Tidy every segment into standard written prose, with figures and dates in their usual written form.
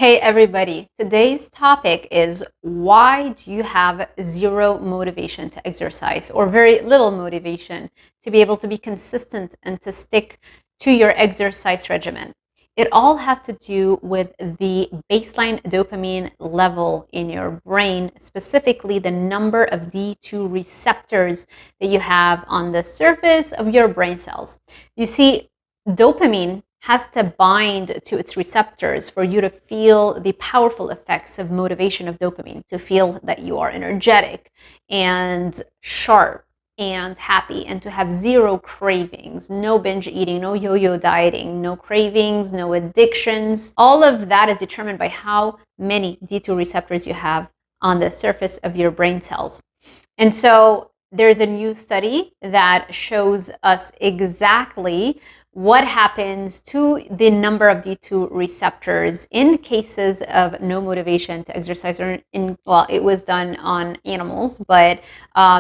Hey everybody, today's topic is why do you have zero motivation to exercise or very little motivation to be able to be consistent and to stick to your exercise regimen? It all has to do with the baseline dopamine level in your brain, specifically the number of D2 receptors that you have on the surface of your brain cells. You see, dopamine has to bind to its receptors for you to feel the powerful effects of motivation of dopamine, to feel that you are energetic and sharp and happy, and to have zero cravings, no binge eating, no yo-yo dieting, no cravings, no addictions. All of that is determined by how many D2 receptors you have on the surface of your brain cells. And so there's a new study that shows us exactly what happens to the number of D2 receptors in cases of no motivation to exercise. Well, it was done on animals, but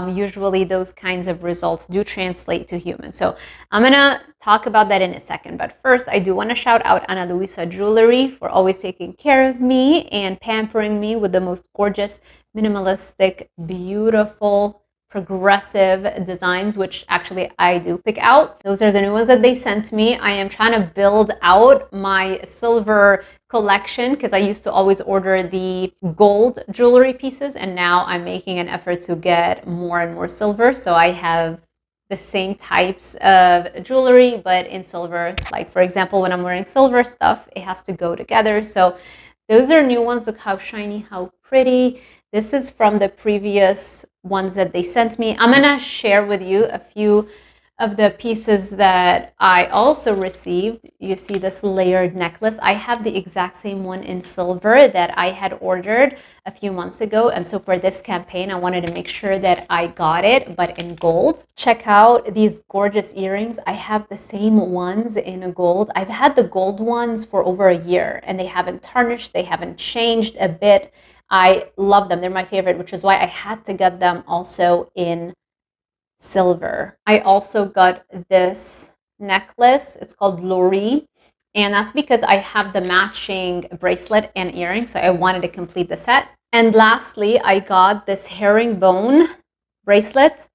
usually those kinds of results do translate to humans. So I'm gonna talk about that in a second. But first, I do want to shout out Ana Luisa Jewelry for always taking care of me and pampering me with the most gorgeous, minimalistic, beautiful, progressive designs, which actually I do pick out. Those are the new ones that they sent me. I am trying to build out my silver collection because I used to always order the gold jewelry pieces, and now I'm making an effort to get more and more silver. So I have the same types of jewelry, but in silver. Like for example, when I'm wearing silver stuff, it has to go together. So those are new ones. Look how shiny, how pretty. This is from the previous ones that they sent me. I'm gonna share with you a few of the pieces that I also received. You see this layered necklace. I have the exact same one in silver that I had ordered a few months ago. And so for this campaign, I wanted to make sure that I got it, but in gold. Check out these gorgeous earrings. I have the same ones in gold. I've had the gold ones for over a year and they haven't tarnished. They haven't changed a bit. I love them. They're my favorite, which is why I had to get them also in silver. I also got this necklace. It's called Lori, and that's because I have the matching bracelet and earrings, so I wanted to complete the set. And lastly, I got this herringbone bracelet.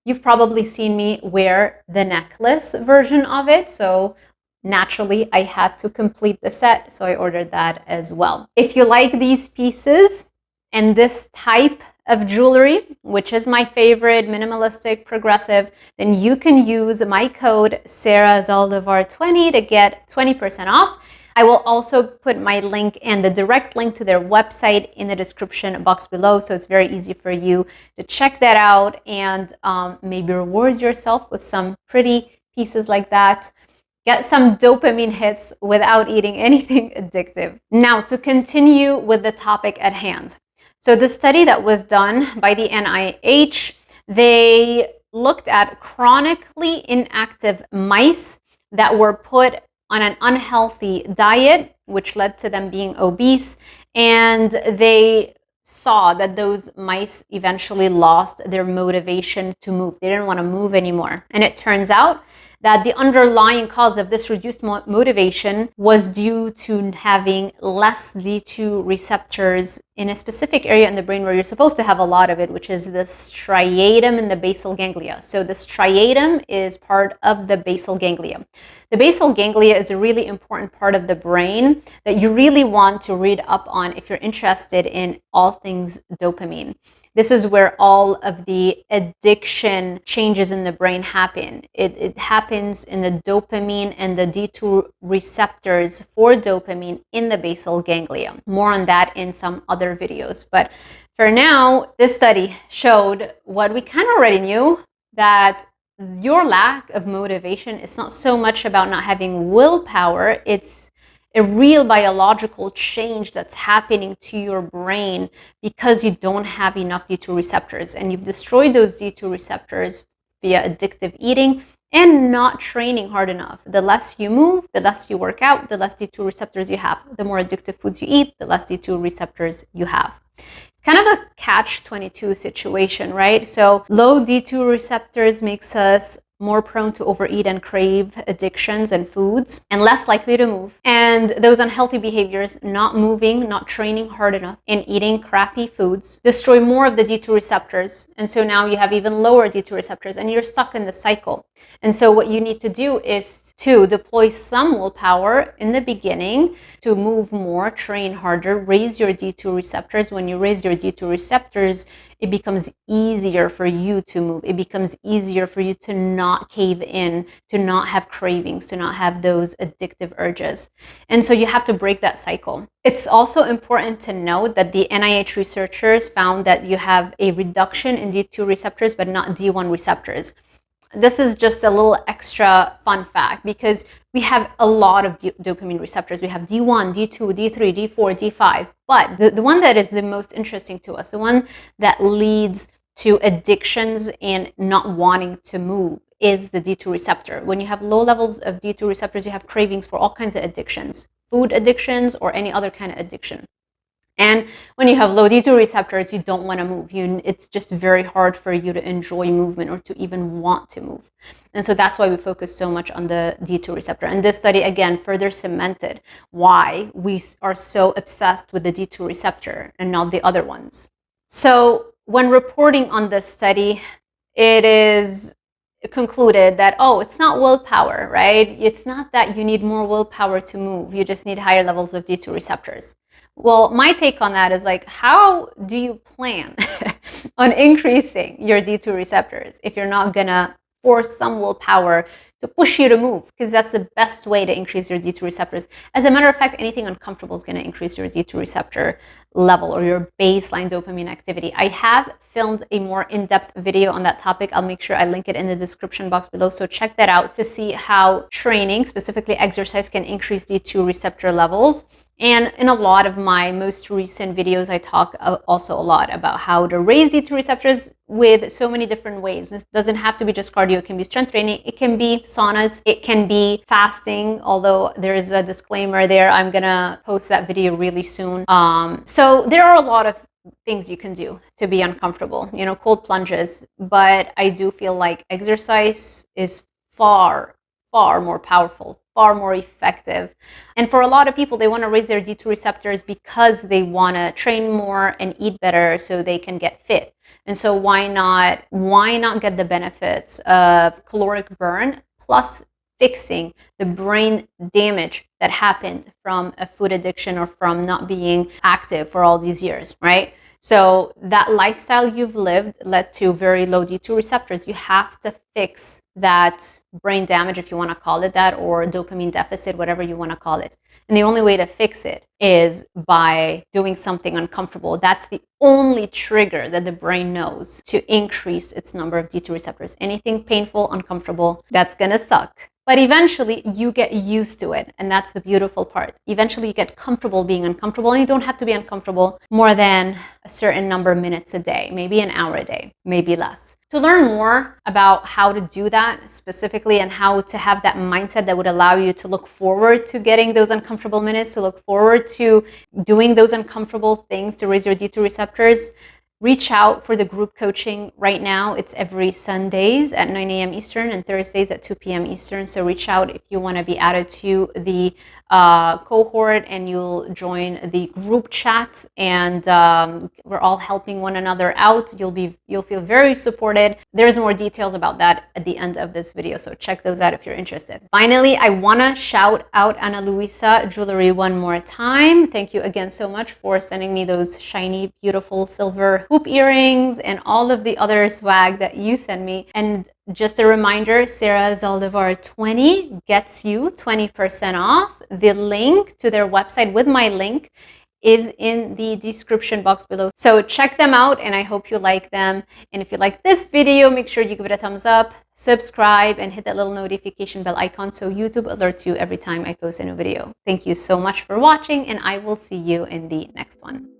You've probably seen me wear the necklace version of it, so naturally, I had to complete the set, so I ordered that as well. If you like these pieces and this type of jewelry, which is my favorite, minimalistic, progressive, then you can use my code DRZALDIVAR20 to get 20% off. I will also put my link and the direct link to their website in the description box below, so it's very easy for you to check that out and maybe reward yourself with some pretty pieces like that. Get some dopamine hits without eating anything addictive. Now, to continue with the topic at hand. So the study that was done by the NIH, they looked at chronically inactive mice that were put on an unhealthy diet, which led to them being obese, and they saw that those mice eventually lost their motivation to move. They didn't want to move anymore. And it turns out that the underlying cause of this reduced motivation was due to having less D2 receptors in a specific area in the brain where you're supposed to have a lot of it, which is the striatum and the basal ganglia. So the striatum is part of the basal ganglia. The basal ganglia is a really important part of the brain that you really want to read up on if you're interested in all things dopamine. This is where all of the addiction changes in the brain happen. It happens in the dopamine and the D2 receptors for dopamine in the basal ganglia. More on that in some other videos. But for now, this study showed what we kind of already knew, that your lack of motivation is not so much about not having willpower, it's a real biological change that's happening to your brain because you don't have enough D2 receptors, and you've destroyed those D2 receptors via addictive eating and not training hard enough. The less you move, the less you work out, the less D2 receptors you have. The more addictive foods you eat, the less D2 receptors you have. It's kind of a catch-22 situation, right? So low D2 receptors makes us more prone to overeat and crave addictions and foods, and less likely to move. And those unhealthy behaviors, not moving, not training hard enough, and eating crappy foods, destroy more of the D2 receptors. And so now you have even lower D2 receptors and you're stuck in the cycle. And so what you need to do is to deploy some willpower in the beginning to move more, train harder, raise your D2 receptors. When you raise your D2 receptors, it becomes easier for you to move. It becomes easier for you to not cave in, to not have cravings, to not have those addictive urges. And so you have to break that cycle. It's also important to note that the NIH researchers found that you have a reduction in D2 receptors, but not D1 receptors. This is just a little extra fun fact because we have a lot of dopamine receptors. We have D1, D2, D3, D4, D5. But the one that is the most interesting to us, the one that leads to addictions and not wanting to move, is the D2 receptor. When you have low levels of D2 receptors, you have cravings for all kinds of addictions, food addictions or any other kind of addiction. And when you have low D2 receptors, you don't want to move. It's just very hard for you to enjoy movement or to even want to move. And so that's why we focus so much on the D2 receptor. And this study, again, further cemented why we are so obsessed with the D2 receptor and not the other ones. So when reporting on this study, it is concluded that, oh, it's not willpower, right? It's not that you need more willpower to move. You just need higher levels of D2 receptors. Well, my take on that is like, how do you plan on increasing your D2 receptors if you're not gonna force some willpower to push you to move? Because that's the best way to increase your D2 receptors. As a matter of fact, anything uncomfortable is gonna increase your D2 receptor level or your baseline dopamine activity. I have filmed a more in-depth video on that topic. I'll make sure I link it in the description box below. So check that out to see how training, specifically exercise, can increase D2 receptor levels. And in a lot of my most recent videos, I talk also a lot about how to raise D2 receptors with so many different ways. This doesn't have to be just cardio. It can be strength training. It can be saunas. It can be fasting, although there is a disclaimer there. I'm going to post that video really soon. So there are a lot of things you can do to be uncomfortable, cold plunges. But I do feel like exercise is far more powerful, far more effective. And for a lot of people, they want to raise their D2 receptors because they want to train more and eat better so they can get fit. And so why not get the benefits of caloric burn plus fixing the brain damage that happened from a food addiction or from not being active for all these years, right? So that lifestyle you've lived led to very low D2 receptors. You have to fix that brain damage, if you want to call it that, or dopamine deficit, whatever you want to call it. And the only way to fix it is by doing something uncomfortable. That's the only trigger that the brain knows to increase its number of D2 receptors. Anything painful, uncomfortable, that's going to suck. But eventually you get used to it. And that's the beautiful part. Eventually you get comfortable being uncomfortable, and you don't have to be uncomfortable more than a certain number of minutes a day, maybe an hour a day, maybe less. To learn more about how to do that specifically and how to have that mindset that would allow you to look forward to getting those uncomfortable minutes, to look forward to doing those uncomfortable things to raise your D2 receptors, reach out for the group coaching right now. It's every Sundays at 9 a.m. Eastern and Thursdays at 2 p.m. Eastern. So reach out if you want to be added to the cohort and you'll join the group chat, and we're all helping one another out. You'll feel very supported. There's more details about that at the end of this video, so check those out if you're interested. Finally, I want to shout out Ana Luisa Jewelry one more time. Thank you again so much for sending me those shiny, beautiful silver hoop earrings and all of the other swag that you send me. And just a reminder, Sarah Zaldivar 20 gets you 20% off. The link to their website with my link is in the description box below. So check them out, and I hope you like them. And if you like this video, make sure you give it a thumbs up, subscribe, and hit that little notification bell icon so YouTube alerts you every time I post a new video. Thank you so much for watching, and I will see you in the next one.